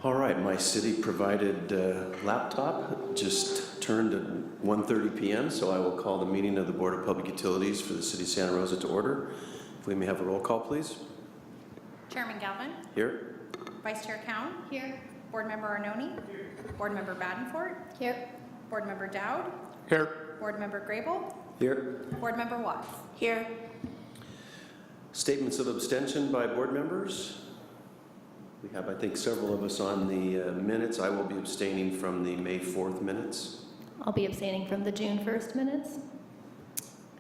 All right, my city-provided laptop just turned at 1:30 p.m., so I will call the meeting of the Board of Public Utilities for the City of Santa Rosa to order. If we may have a roll call, please. Chairman Galvin. Here. Vice Chair Cowan. Here. Board Member Arnone. Here. Board Member Badenfort. Here. Board Member Dowd. Here. Board Member Grable. Here. Board Member Watts. Here. Statements of abstention by board members. We have, I think, several of us on the minutes. I will be abstaining from the May 4th minutes. I'll be abstaining from the June 1st minutes.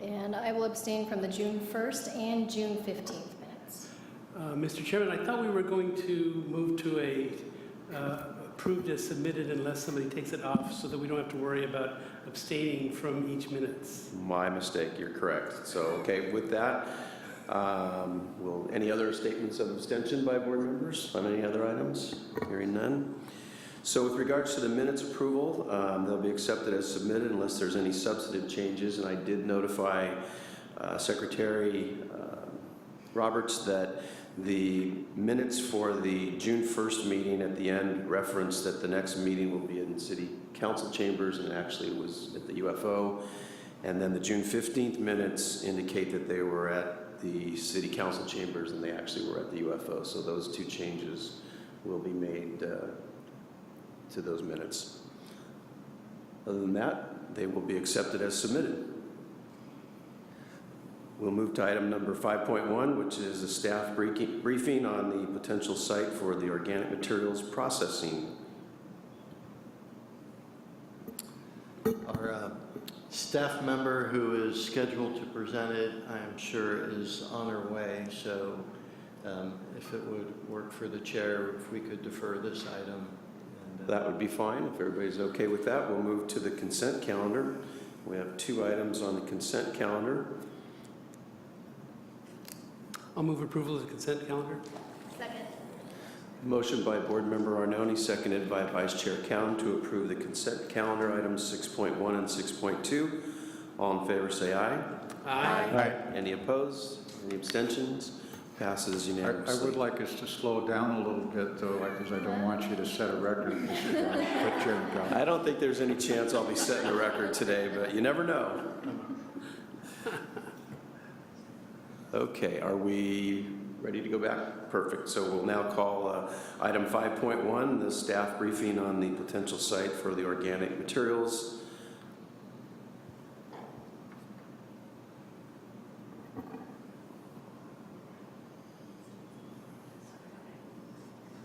And I will abstain from the June 1st and June 15th minutes. Mr. Chairman, I thought we were going to move to a approved as submitted unless somebody takes it off so that we don't have to worry about abstaining from each minutes. My mistake, you're correct. So, okay, with that, any other statements of abstention by board members on any other items? Hearing none. So with regards to the minutes approval, they'll be accepted as submitted unless there's any substantive changes. And I did notify Secretary Roberts that the minutes for the June 1st meeting at the end referenced that the next meeting will be in City Council chambers, and actually it was at the UFO. And then the June 15th minutes indicate that they were at the City Council chambers and they actually were at the UFO. So those two changes will be made to those minutes. Other than that, they will be accepted as submitted. We'll move to item number 5.1, which is a staff briefing on the potential site for the organic materials processing. Our staff member who is scheduled to present it, I'm sure, is on her way. So if it would work for the chair, if we could defer this item. That would be fine. If everybody's okay with that, we'll move to the consent calendar. We have two items on the consent calendar. I'll move approval of the consent calendar. Second. Motion by Board Member Arnone, seconded by Vice Chair Cowan to approve the consent calendar items 6.1 and 6.2. All in favor say aye. Aye. Any opposed? Any abstentions? Passes unanimously. I would like us to slow down a little bit, though, because I don't want you to set a record. Mr. Chairman. I don't think there's any chance I'll be setting a record today, but you never know. Okay, are we ready to go back? Perfect. So we'll now call item 5.1, the staff briefing on the potential site for the organic materials.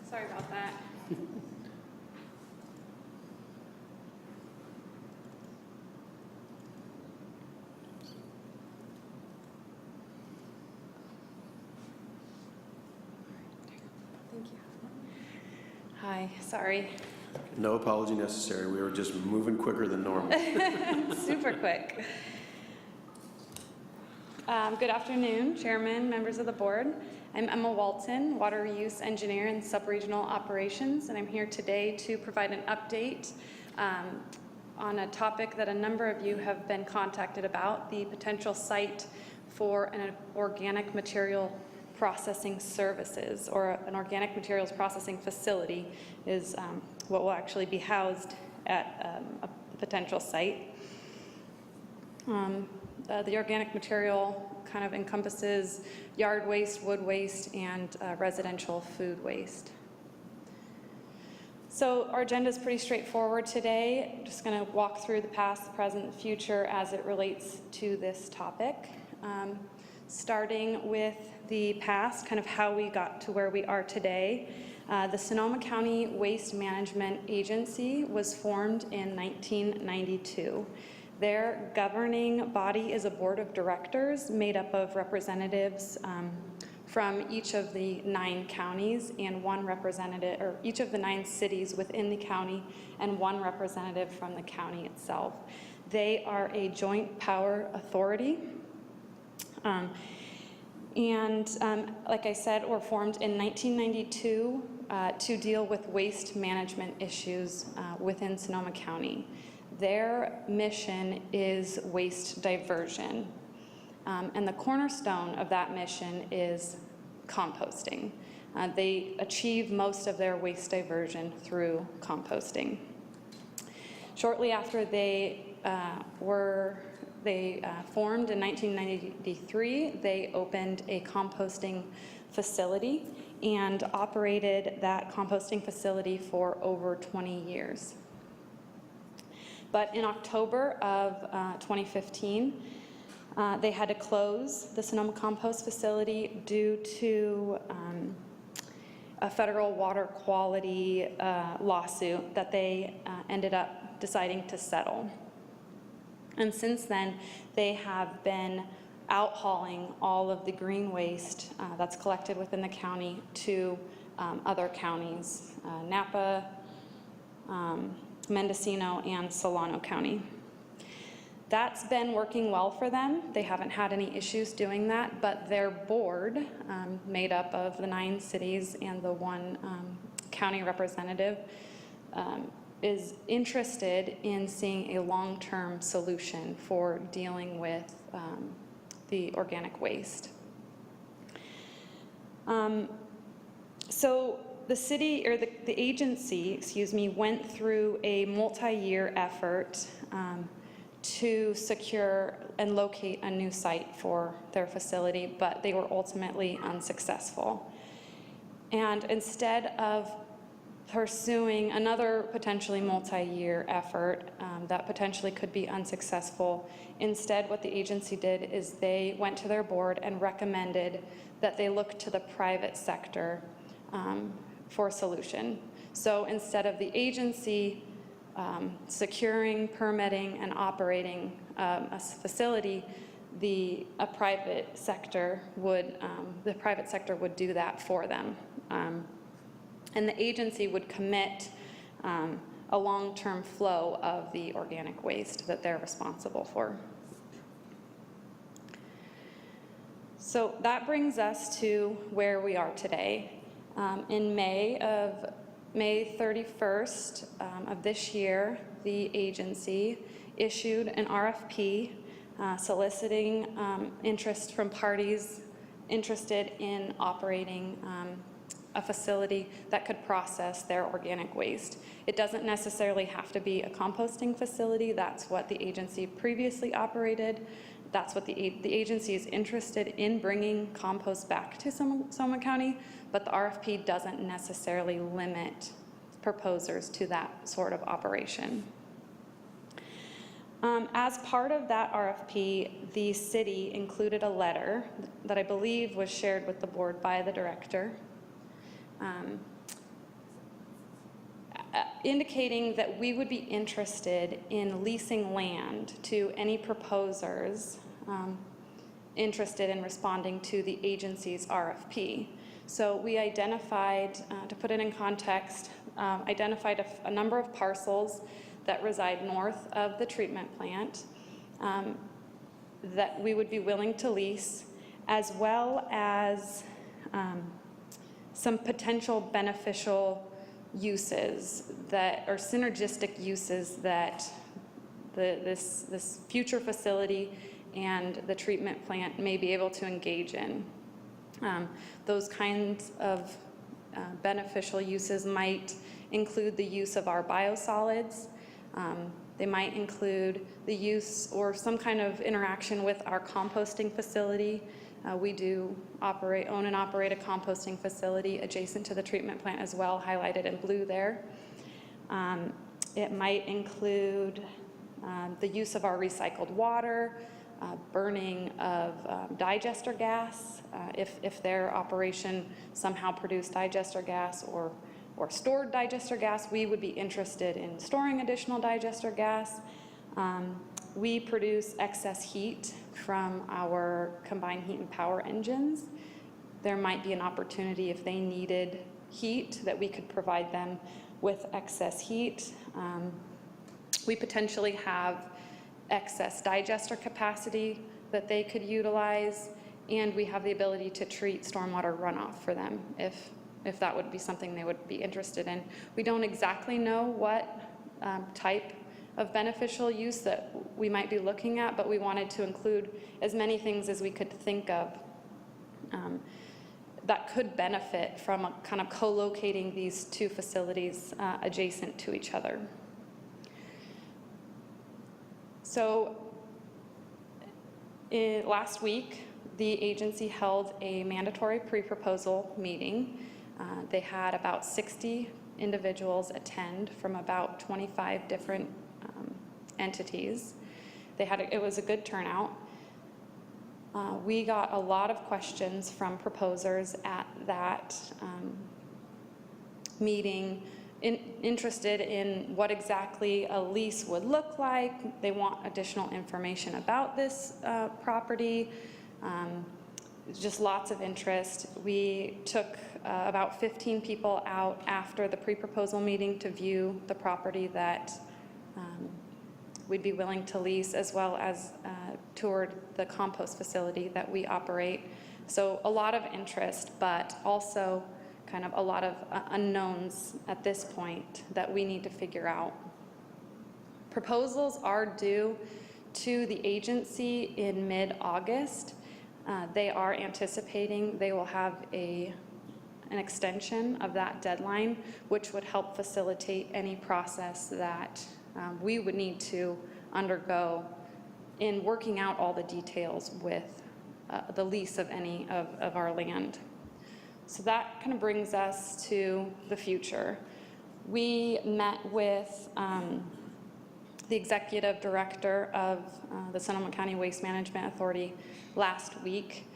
Sorry about that. Thank you. Hi, sorry. No apology necessary. We were just moving quicker than normal. Super quick. Good afternoon, Chairman, members of the board. I'm Emma Walton, Water Use Engineer in Subregional Operations, and I'm here today to provide an update on a topic that a number of you have been contacted about, the potential site for an organic material processing services, or an organic materials processing facility is what will actually be housed at a potential site. The organic material kind of encompasses yard waste, wood waste, and residential food waste. So our agenda is pretty straightforward today. I'm just going to walk through the past, present, future as it relates to this topic. Starting with the past, kind of how we got to where we are today. The Sonoma County Waste Management Agency was formed in 1992. Their governing body is a board of directors made up of representatives from each of the 9 counties and one representative, or each of the 9 cities within the county and one representative from the county itself. They are a joint power authority. Like I said, were formed in 1992 to deal with waste management issues within Sonoma County. Their mission is waste diversion. And the cornerstone of that mission is composting. They achieve most of their waste diversion through composting. Shortly after they formed in 1993, they opened a composting facility and operated that composting facility for over 20 years. But in October of 2015, they had to close the Sonoma Compost facility due to a federal water quality lawsuit that they ended up deciding to settle. And since then, they have been out hauling all of the green waste that's collected within the county to other counties, Napa, Mendocino, and Solano County. That's been working well for them. They haven't had any issues doing that, but their board, made up of the 9 cities and the 1 county representative, is interested in seeing a long-term solution for dealing with the organic waste. So the city, or the agency, went through a multi-year effort to secure and locate a new site for their facility, but they were ultimately unsuccessful. And instead of pursuing another potentially multi-year effort that potentially could be unsuccessful, instead what the agency did is they went to their board and recommended that they look to the private sector for a solution. So instead of the agency securing, permitting, and operating a facility, the private sector would do that for them, and the agency would commit a long-term flow of the organic waste that they're responsible for. So that brings us to where we are today. In May 31st of this year, the agency issued an RFP soliciting interest from parties interested in operating a facility that could process their organic waste. It doesn't necessarily have to be a composting facility. That's what the agency previously operated. That's what the agency is interested in, bringing compost back to Sonoma County, but the RFP doesn't necessarily limit proposers to that sort of operation. As part of that RFP, the city included a letter that I believe was shared with the board by the director, indicating that we would be interested in leasing land to any proposers interested in responding to the agency's RFP. So we identified, to put it in context, identified a number of parcels that reside north of the treatment plant that we would be willing to lease, as well as some potential beneficial uses that are synergistic uses that this future facility and the treatment plant may be able to engage in. Those kinds of beneficial uses might include the use of our biosolids. They might include the use or some kind of interaction with our composting facility. We do own and operate a composting facility adjacent to the treatment plant as well, highlighted in blue there. It might include the use of our recycled water, burning of digester gas, if their operation somehow produced digester gas or stored digester gas, we would be interested in storing additional digester gas. We produce excess heat from our combined heat and power engines. There might be an opportunity if they needed heat that we could provide them with excess heat. We potentially have excess digester capacity that they could utilize, and we have the ability to treat stormwater runoff for them if that would be something they would be interested in. We don't exactly know what type of beneficial use that we might be looking at, but we wanted to include as many things as we could think of. that could benefit from a kind of co-locating these two facilities adjacent to each other. So last week, the agency held a mandatory pre-proposal meeting. They had about 60 individuals attend from about 25 different entities. It was a good turnout. We got a lot of questions from proposers at that meeting, interested in what exactly a lease would look like. They want additional information about this property. Just lots of interest. We took about 15 people out after the pre-proposal meeting to view the property that we'd be willing to lease, as well as toured the compost facility that we operate. So a lot of interest, but also kind of a lot of unknowns at this point that we need to figure out. Proposals are due to the agency in mid-August. They are anticipating they will have an extension of that deadline, which would help facilitate any process that we would need to undergo in working out all the details with the lease of any of our land. So that kind of brings us to the future. We met with the executive director of the Sonoma County Waste Management Authority last week,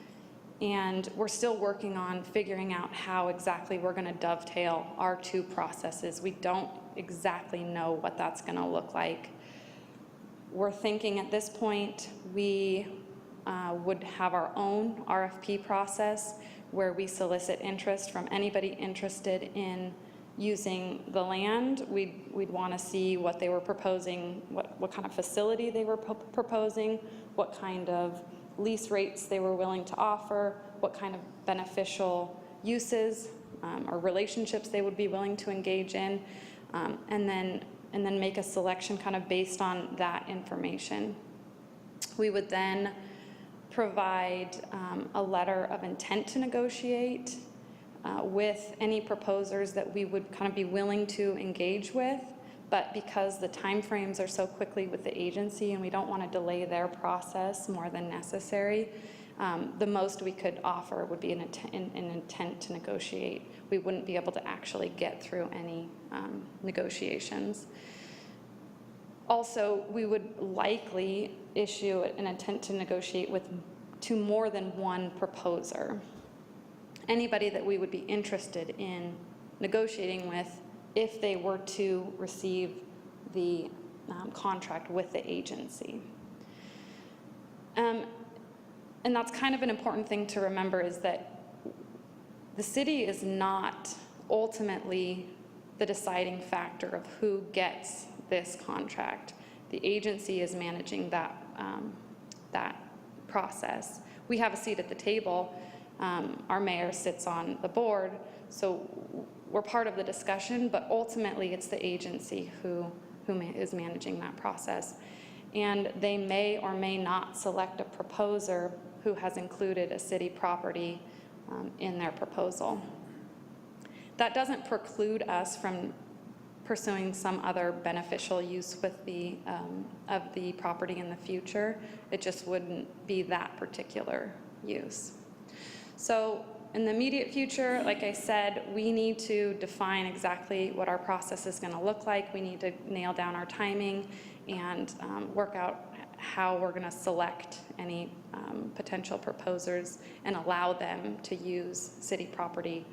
and we're still working on figuring out how exactly we're going to dovetail our two processes. We don't exactly know what that's going to look like. We're thinking at this point we would have our own RFP process where we solicit interest from anybody interested in using the land. We'd want to see what they were proposing, what kind of facility they were proposing, what kind of lease rates they were willing to offer, what kind of beneficial uses or relationships they would be willing to engage in, and then make a selection kind of based on that information. We would then provide a letter of intent to negotiate with any proposers that we would kind of be willing to engage with, but because the timeframes are so quickly with the agency and we don't want to delay their process more than necessary, the most we could offer would be an intent to negotiate. We wouldn't be able to actually get through any negotiations. Also, we would likely issue an intent to negotiate to more than one proposer. Anybody that we would be interested in negotiating with if they were to receive the contract with the agency. And that's kind of an important thing to remember, is that the city is not ultimately the deciding factor of who gets this contract. The agency is managing that process. We have a seat at the table. Our mayor sits on the board, so we're part of the discussion, but ultimately it's the agency who is managing that process. And they may or may not select a proposer who has included a city property in their proposal. That doesn't preclude us from pursuing some other beneficial use with of the property in the future. It just wouldn't be that particular use. So in the immediate future, like I said, we need to define exactly what our process is going to look like. We need to nail down our timing and work out how we're going to select any potential proposers and allow them to use city property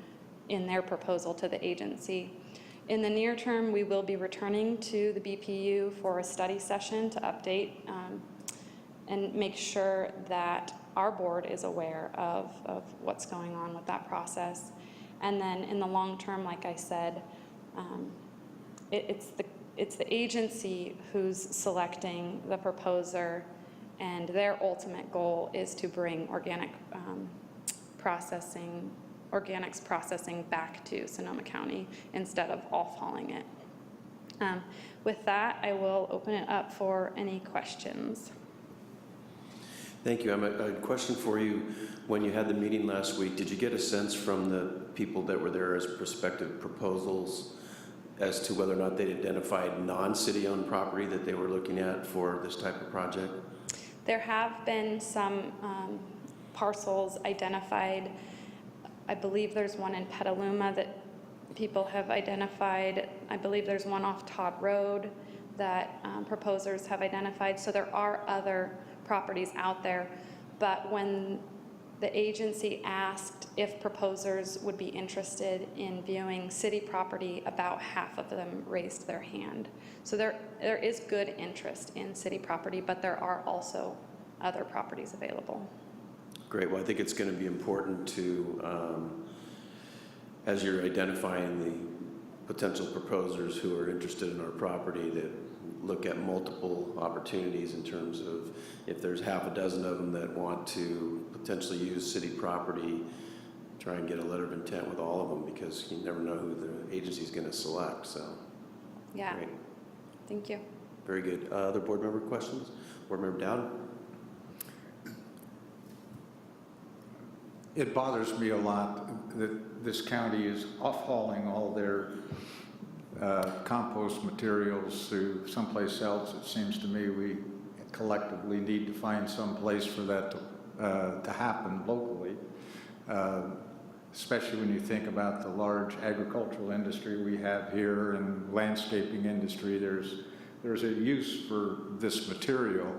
in their proposal to the agency. In the near term, we will be returning to the BPU for a study session to update and make sure that our board is aware of what's going on with that process. And then in the long term, like I said, it's the agency who's selecting the proposer, and their ultimate goal is to bring organics processing back to Sonoma County instead of off hauling it. With that, I will open it up for any questions. Thank you. A question for you. When you had the meeting last week, did you get a sense from the people that were there as prospective proposals as to whether or not they'd identified non-city-owned property that they were looking at for this type of project? There have been some parcels identified. I believe there's one in Petaluma that people have identified. I believe there's one off Todd Road that proposers have identified. So there are other properties out there. But when the agency asked if proposers would be interested in viewing city property, about half of them raised their hand. So there is good interest in city property, but there are also other properties available. Great. Well, I think it's going to be important to, as you're identifying the potential proposers who are interested in our property, that look at multiple opportunities in terms of if there's half a dozen of them that want to potentially use city property, try and get a letter of intent with all of them, because you never know who the agency's going to select. So, Yeah. great. Thank you. Very good. Other board member questions? Board member Dowd? It bothers me a lot that this county is off-hauling all their compost materials to someplace else. It seems to me we collectively need to find some place for that to happen locally, especially when you think about the large agricultural industry we have here and landscaping industry. There's a use for this material.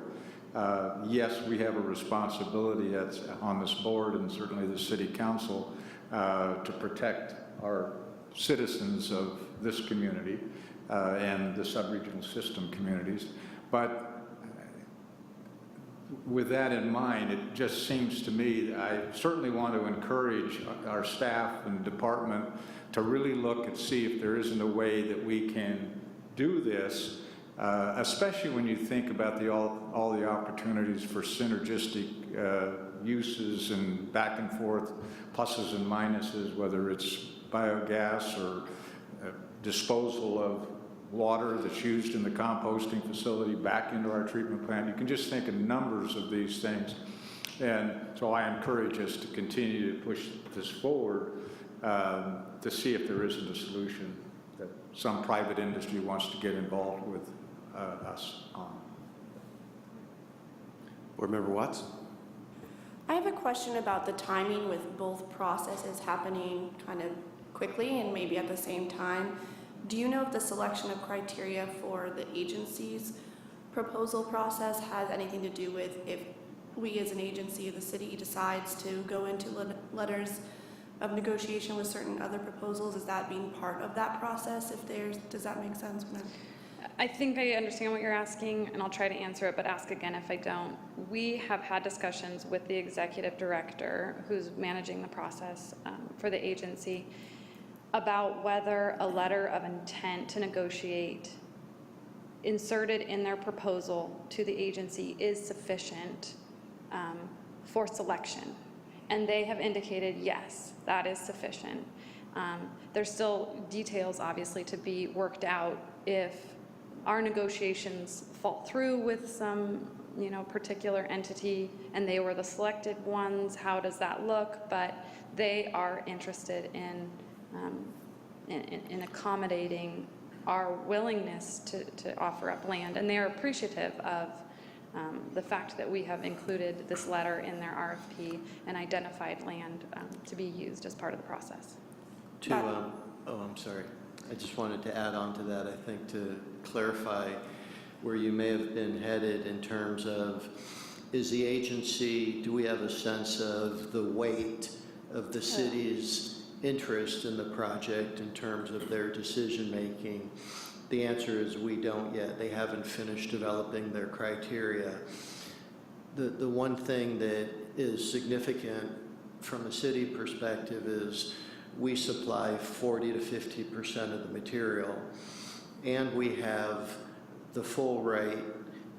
Yes, we have a responsibility that's on this board and certainly the city council to protect our citizens of this community and the sub-regional system communities. But with that in mind, it just seems to me that I certainly want to encourage our staff and department to really look and see if there isn't a way that we can do this, especially when you think about all the opportunities for synergistic uses and back and forth, pluses and minuses, whether it's biogas or disposal of water that's used in the composting facility back into our treatment plant. You can just think of numbers of these things. And so I encourage us to continue to push this forward to see if there isn't a solution that some private industry wants to get involved with us on. Board member Watts? I have a question about the timing with both processes happening kind of quickly and maybe at the same time. Do you know if the selection of criteria for the agency's proposal process has anything to do with if we as an agency, the city, decides to go into letters of negotiation with certain other proposals? Is that being part of that process? Does that make sense? I think I understand what you're asking, and I'll try to answer it, but ask again if I don't. We have had discussions with the executive director who's managing the process for the agency about whether a letter of intent to negotiate inserted in their proposal to the agency is sufficient for selection. And they have indicated, yes, that is sufficient. There's still details, obviously, to be worked out if our negotiations fall through with some, particular entity and they were the selected ones. How does that look? But they are interested in accommodating our willingness to offer up land, and they are appreciative of the fact that we have included this letter in their RFP and identified land to be used as part of the process. I'm sorry. I just wanted to add on to that, I think, to clarify where you may have been headed in terms of, do we have a sense of the weight of the city's interest in the project in terms of their decision making? The answer is we don't yet. They haven't finished developing their criteria. The one thing that is significant from a city perspective is we supply 40 to 50% of the material, and we have the full right,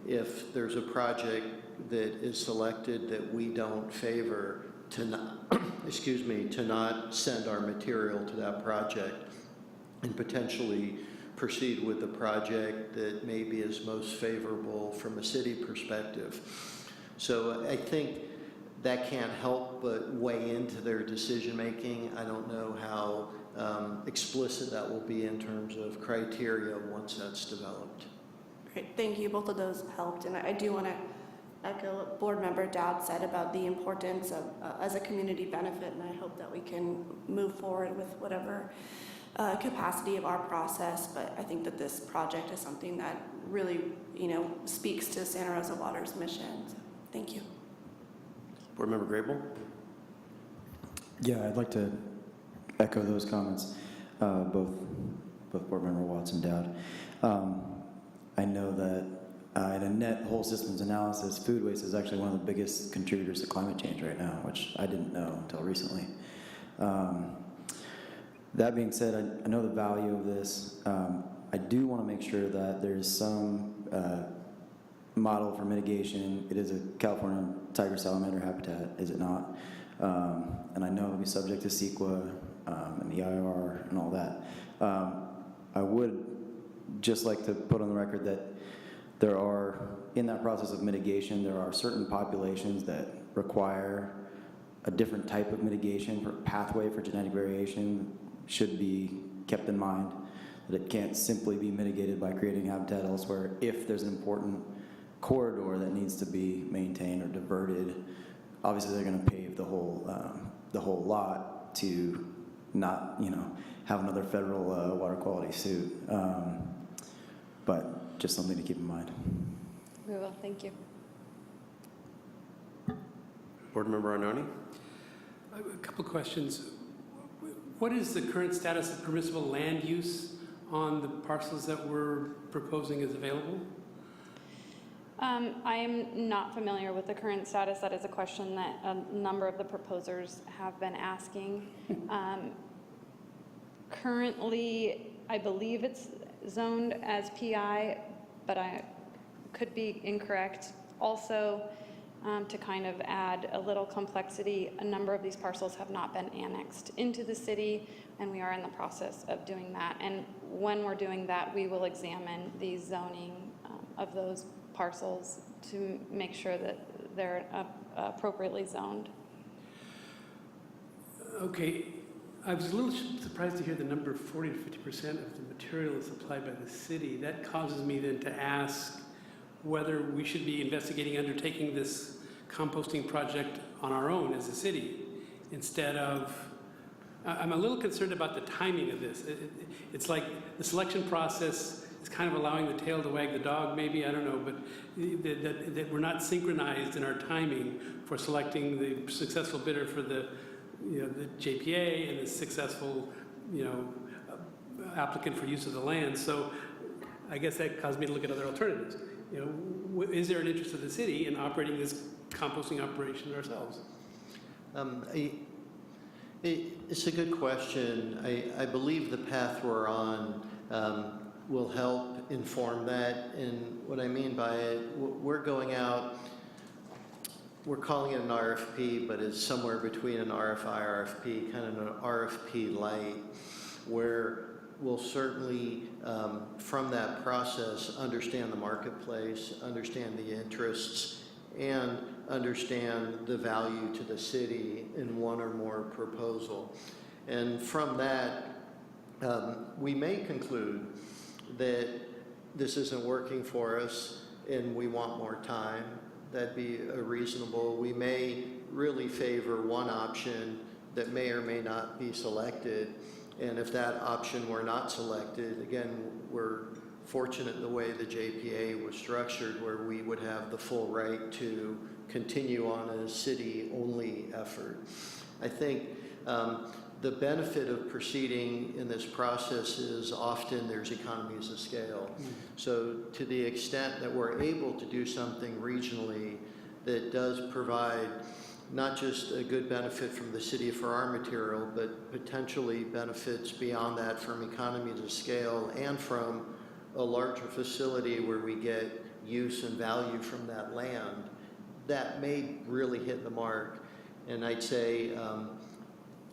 if there's a project that is selected that we don't favor, to not, to not send our material to that project and potentially proceed with the project that maybe is most favorable from a city perspective. So I think that can't help but weigh into their decision-making. I don't know how explicit that will be in terms of criteria once that's developed. Great, thank you. Both of those helped. And I do want to echo what Board Member Dowd said about the importance of as a community benefit, and I hope that we can move forward with whatever capacity of our process. But I think that this project is something that really, speaks to Santa Rosa Water's mission. So, thank you. Board Member Grable? Yeah, I'd like to echo those comments, both Board Member Watts and Dowd. I know that in a net whole systems analysis, food waste is actually one of the biggest contributors to climate change right now, which I didn't know until recently. That being said, I know the value of this. I do want to make sure that there's some model for mitigation. It is a California tiger salamander habitat, is it not? And I know it'll be subject to CEQA and the IR and all that. I would just like to put on the record that there are, in that process of mitigation, there are certain populations that require a different type of mitigation. For pathway for genetic variation should be kept in mind, that it can't simply be mitigated by creating habitat elsewhere if there's an important corridor that needs to be maintained or diverted. Obviously, they're going to pave the whole lot to not, have another federal water quality suit. But just something to keep in mind. We will, thank you. Board Member Arnone? A couple of questions. What is the current status of permissible land use on the parcels that we're proposing as available? I am not familiar with the current status. That is a question that a number of the proposers have been asking. Currently, I believe it's zoned as PI, but I could be incorrect. Also, to kind of add a little complexity, a number of these parcels have not been annexed into the city, and we are in the process of doing that. And when we're doing that, we will examine the zoning of those parcels to make sure that they're appropriately zoned. Okay, I was a little surprised to hear the number 40 to 50% of the material is supplied by the city. That causes me then to ask whether we should be investigating undertaking this composting project on our own as a city instead of, I'm a little concerned about the timing of this. It's like the selection process is kind of allowing the tail to wag the dog, maybe, I don't know, but that we're not synchronized in our timing for selecting the successful bidder for the JPA and the successful, applicant for use of the land. So I guess that caused me to look at other alternatives. Is there an interest of the city in operating this composting operation ourselves? It's a good question. I believe the path we're on will help inform that. And what I mean by it, we're going out, we're calling it an RFP, but it's somewhere between an RFI, RFP, kind of an RFP light, where we'll certainly, from that process, understand the marketplace, understand the interests, and understand the value to the city in one or more proposal. And from that, we may conclude that this isn't working for us and we want more time. That'd be reasonable. We may really favor one option that may or may not be selected. And if that option were not selected, again, we're fortunate in the way the JPA was structured, where we would have the full right to continue on a city-only effort. I think the benefit of proceeding in this process is often there's economies of scale. So to the extent that we're able to do something regionally that does provide not just a good benefit from the city for our material, but potentially benefits beyond that from economies of scale and from a larger facility where we get use and value from that land, that may really hit the mark. And I'd say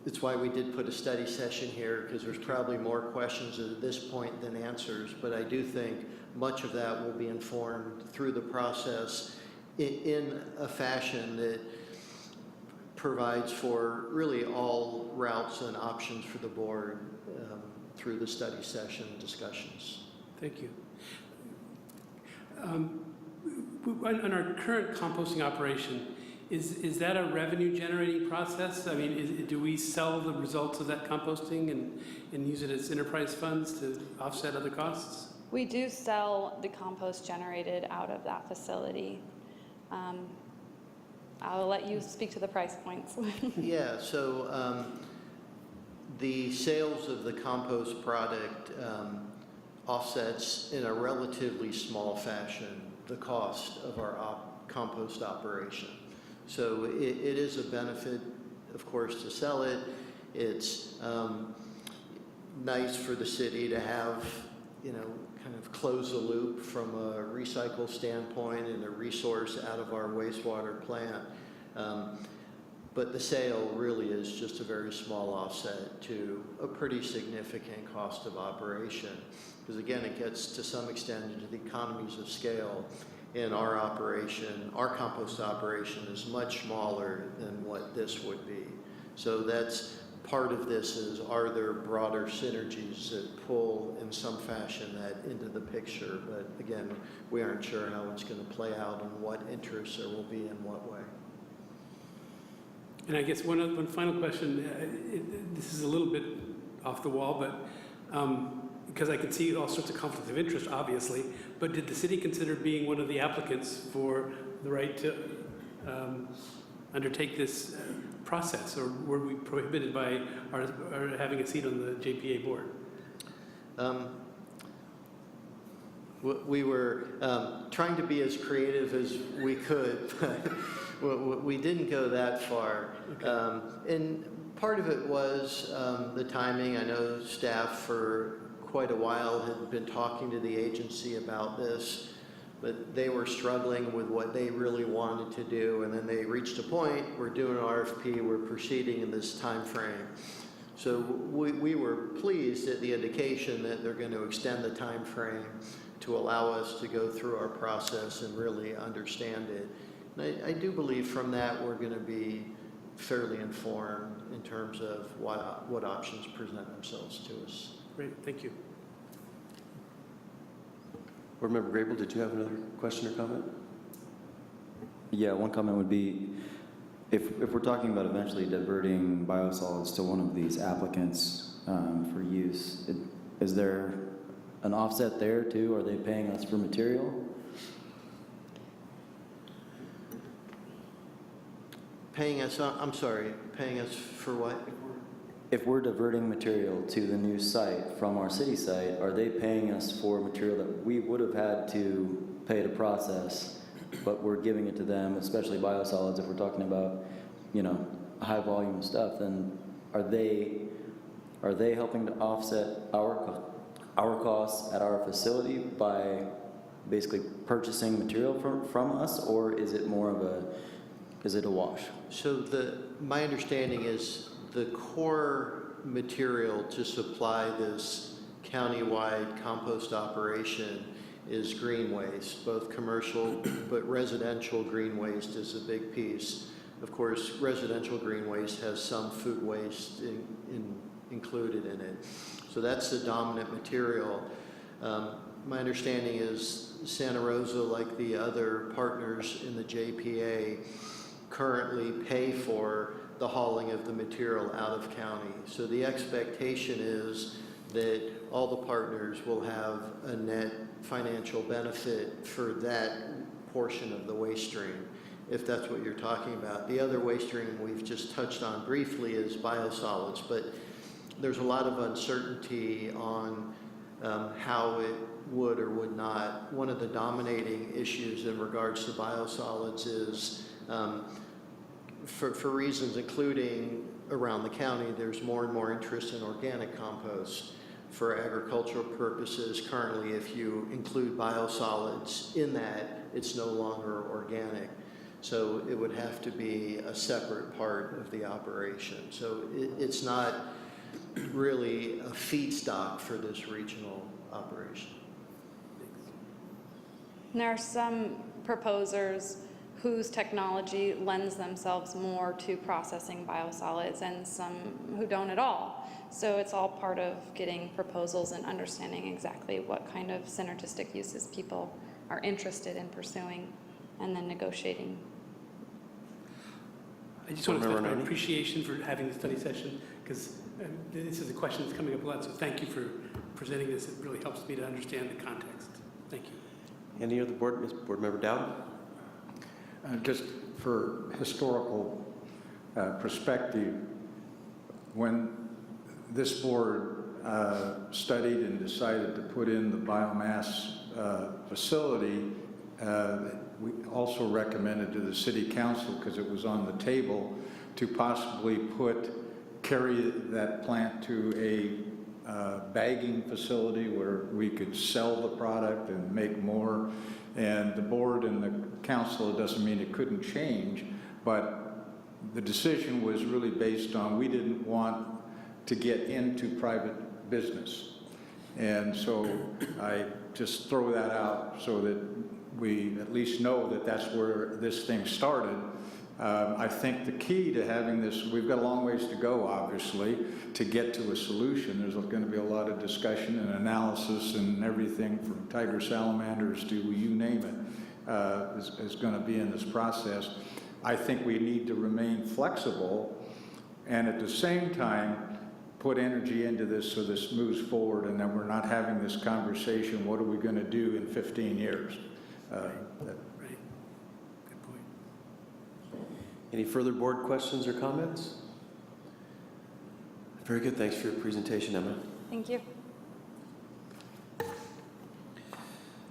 it's why we did put a study session here, because there's probably more questions at this point than answers. But I do think much of that will be informed through the process. in a fashion that provides for really all routes and options for the board through the study session discussions. Thank you. On our current composting operation, is that a revenue generating process? I mean, do we sell the results of that composting and use it as enterprise funds to offset other costs? We do sell the compost generated out of that facility. I'll let you speak to the price points. Yeah, so the sales of the compost product offsets in a relatively small fashion the cost of our compost operation. So it is a benefit, of course, to sell it. It's nice for the city to have, kind of close the loop from a recycle standpoint and a resource out of our wastewater plant. But the sale really is just a very small offset to a pretty significant cost of operation. Because again, it gets to some extent into the economies of scale. In our operation, our compost operation is much smaller than what this would be. So that's part of this is, are there broader synergies that pull in some fashion that into the picture? But again, we aren't sure how it's going to play out and what interests there will be in what way. And I guess one final question. This is a little bit off the wall, but because I can see all sorts of conflict of interest, obviously. But did the city consider being one of the applicants for the right to undertake this process, or were we prohibited by our having a seat on the JPA board? We were trying to be as creative as we could, but we didn't go that far. Okay. And part of it was the timing. I know staff for quite a while had been talking to the agency about this, but they were struggling with what they really wanted to do, and then they reached a point, we're doing an RFP, we're proceeding in this time frame. So we were pleased at the indication that they're going to extend the time frame to allow us to go through our process and really understand it. And I do believe from that we're going to be fairly informed in terms of what options present themselves to us. Great, thank you. Board Member Grable, did you have another question or comment? Yeah, one comment would be, if we're talking about eventually diverting biosolids to one of these applicants for use, is there an offset there too? Are they paying us for material? Paying us, I'm sorry, paying us for what? If we're diverting material to the new site from our city site, are they paying us for material that we would have had to pay to process, but we're giving it to them, especially biosolids, if we're talking about, high volume stuff, then are they helping to offset our costs at our facility by basically purchasing material from us, or is it more of a wash? So my understanding is the core material to supply this countywide compost operation is green waste, both commercial, but residential green waste is a big piece. Of course, residential green waste has some food waste included in it. So that's the dominant material. My understanding is Santa Rosa, like the other partners in the JPA, currently pay for the hauling of the material out of county. So the expectation is that all the partners will have a net financial benefit for that portion of the waste stream, if that's what you're talking about. The other waste stream we've just touched on briefly is biosolids, but there's a lot of uncertainty on how it would or would not. One of the dominating issues in regards to biosolids is for reasons including around the county, there's more and more interest in organic compost for agricultural purposes. Currently, if you include biosolids in that, it's no longer organic. So it would have to be a separate part of the operation. So it's not really a feedstock for this regional operation. And there are some proposers whose technology lends themselves more to processing biosolids and some who don't at all. So it's all part of getting proposals and understanding exactly what kind of synergistic uses people are interested in pursuing and then negotiating. I just want to Board express Member my Noni? appreciation for having the study session, because this is a question that's coming up a lot, so thank you for presenting this. It really helps me to understand the context. Thank you. Any other board member Dowd? Just for historical perspective, when this board studied and decided to put in the biomass facility, we also recommended to the city council, because it was on the table, to possibly carry that plant to a bagging facility where we could sell the product and make more. And the board and the council, it doesn't mean it couldn't change, but the decision was really based on we didn't want to get into private business. And so I just throw that out so that we at least know that that's where this thing started. I think the key to having this, we've got a long ways to go, obviously, to get to a solution. There's going to be a lot of discussion and analysis, and everything from tiger salamanders to you name it is going to be in this process. I think we need to remain flexible and at the same time put energy into this so this moves forward, and then we're not having this conversation, what are we going to do in 15 years? Right. Good point. Any further board questions or comments? Very good. Thanks for your presentation, Emma. Thank you.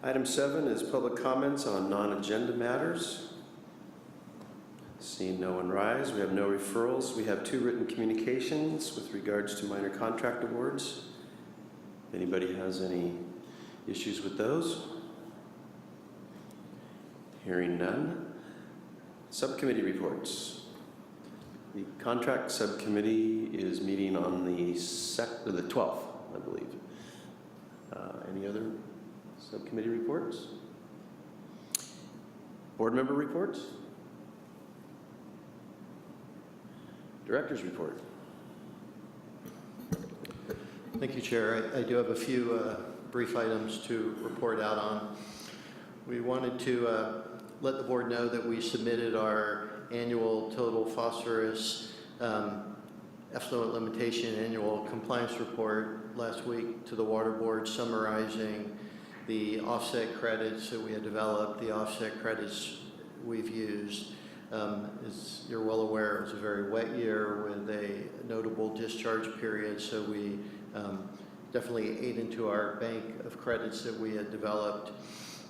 Item 7 is public comments on non-agenda matters. Seeing no one rise, we have no referrals. We have 2 written communications with regards to minor contract awards. If anybody has any issues with those? Hearing none. Subcommittee reports. The contract subcommittee is meeting on the 12th, I believe. Any other subcommittee reports? Board member reports? Director's report. Thank you, Chair. I do have a few brief items to report out on. We wanted to let the board know that we submitted our annual total phosphorus effluent limitation annual compliance report last week to the water board, summarizing the offset credits that we had developed, the offset credits we've used. As you're well aware, it was a very wet year with a notable discharge period, so we definitely ate into our bank of credits that we had developed,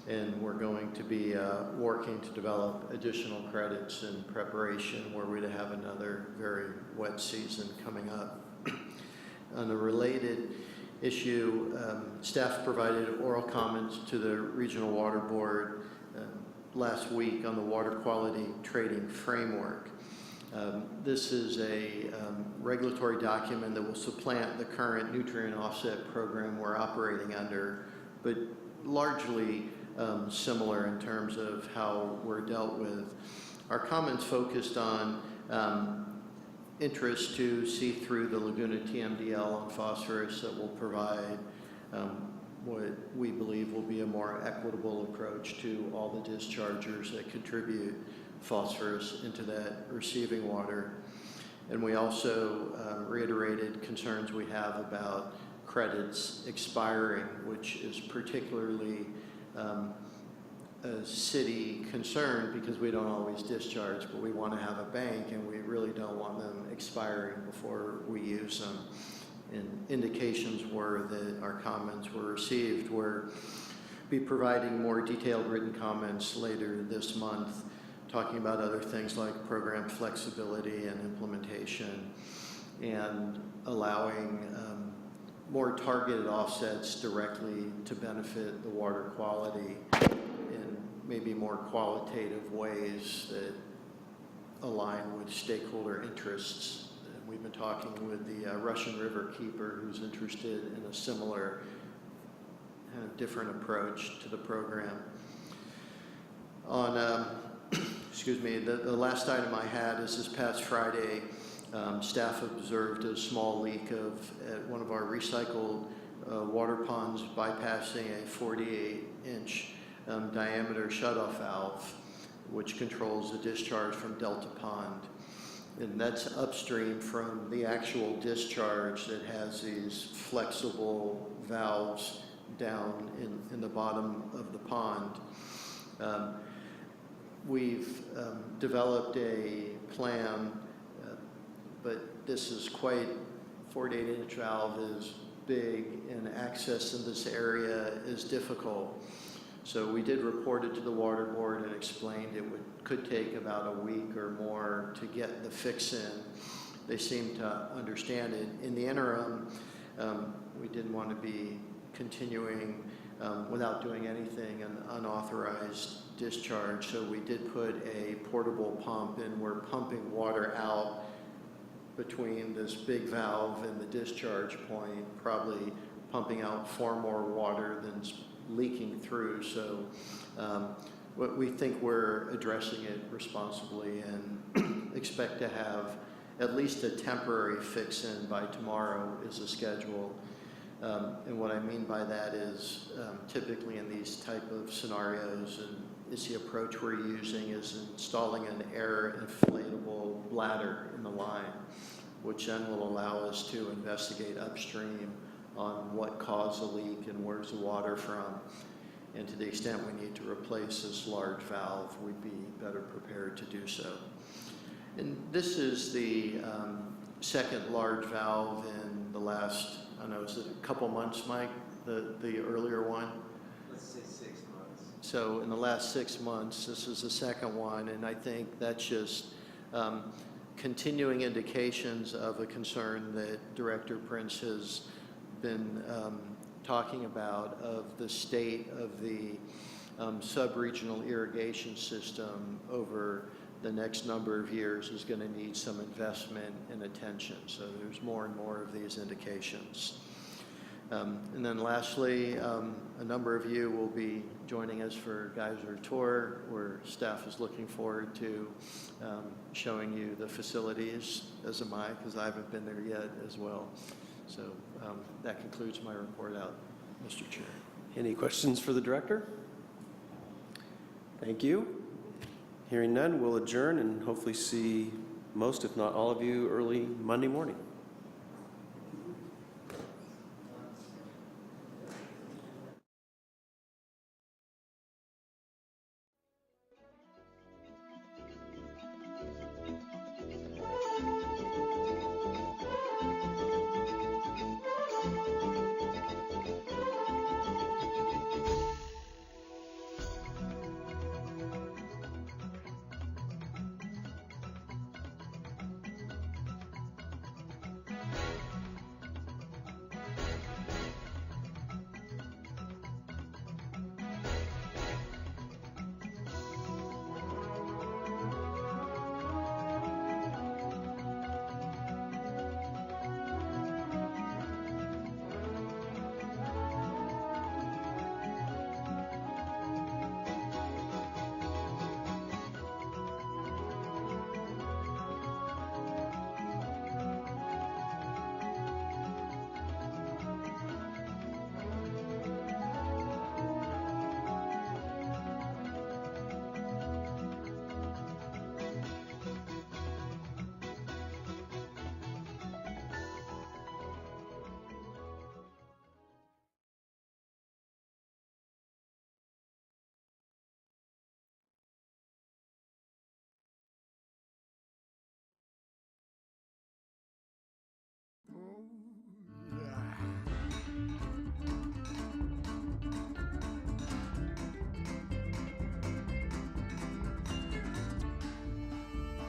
and we're going to be working to develop additional credits in preparation where we'd have another very wet season coming up. On a related issue, staff provided oral comments to the Regional Water Board last week on the water quality trading framework. This is a regulatory document that will supplant the current nutrient offset program we're operating under, but largely similar in terms of how we're dealt with. Our comments focused on interest to see through the Laguna TMDL on phosphorus that will provide what we believe will be a more equitable approach to all the dischargers that contribute phosphorus into that receiving water. And we also reiterated concerns we have about credits expiring, which is particularly a city concern because we don't always discharge, but we want to have a bank and we really don't want them expiring before we use them. And indications were that our comments were received. We'll be providing more detailed written comments later this month, talking about other things like program flexibility and implementation, and allowing more targeted offsets directly to benefit the water quality in maybe more qualitative ways that align with stakeholder interess. We've been talking with the Russian River Keeper, who's interested in a similar different approach to the program. On Excuse me, the last item I had is this past Friday, staff observed a small leak at one of our recycled water ponds bypassing a 48-inch diameter shutoff valve, which controls the discharge from Delta Pond. And that's upstream from the actual discharge that has these flexible valves down in the bottom of the pond. We've developed a plan, but this is quite, 48-inch valve is big and access in this area is difficult. So we did report it to the water board and explained it could take about a week or more to get the fix in. They seem to understand it. In the interim, we didn't want to be continuing without doing anything, an unauthorized discharge. So we did put a portable pump and we're pumping water out between this big valve and the discharge point, probably pumping out far more water than's leaking through. So what we think we're addressing it responsibly and expect to have at least a temporary fix in by tomorrow is the schedule. And what I mean by that is typically in these type of scenarios, and is the approach we're using is installing an air inflatable bladder in the line, which then will allow us to investigate upstream on what caused the leak and where's the water from. And to the extent we need to replace this large valve, we'd be better prepared to do so. And this is the second large valve in the last, I don't know, is it a couple months, Mike? The earlier one? Let's say 6 months. So in the last 6 months, this is the second one, and I think that's just continuing indications of a concern that Director Prince has been talking about, of the state of the sub-regional irrigation system over the next number of years is going to need some investment and attention. So there's more and more of these indications. And then lastly, a number of you will be joining us for Geyser Tour, where staff is looking forward to showing you the facilities, as am I, because I haven't been there yet as well. So that concludes my report out, Mr. Chair. Any questions for the director? Thank you. Hearing none, we'll adjourn and hopefully see most, if not all of you, early Monday morning.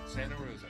Santa Rosa.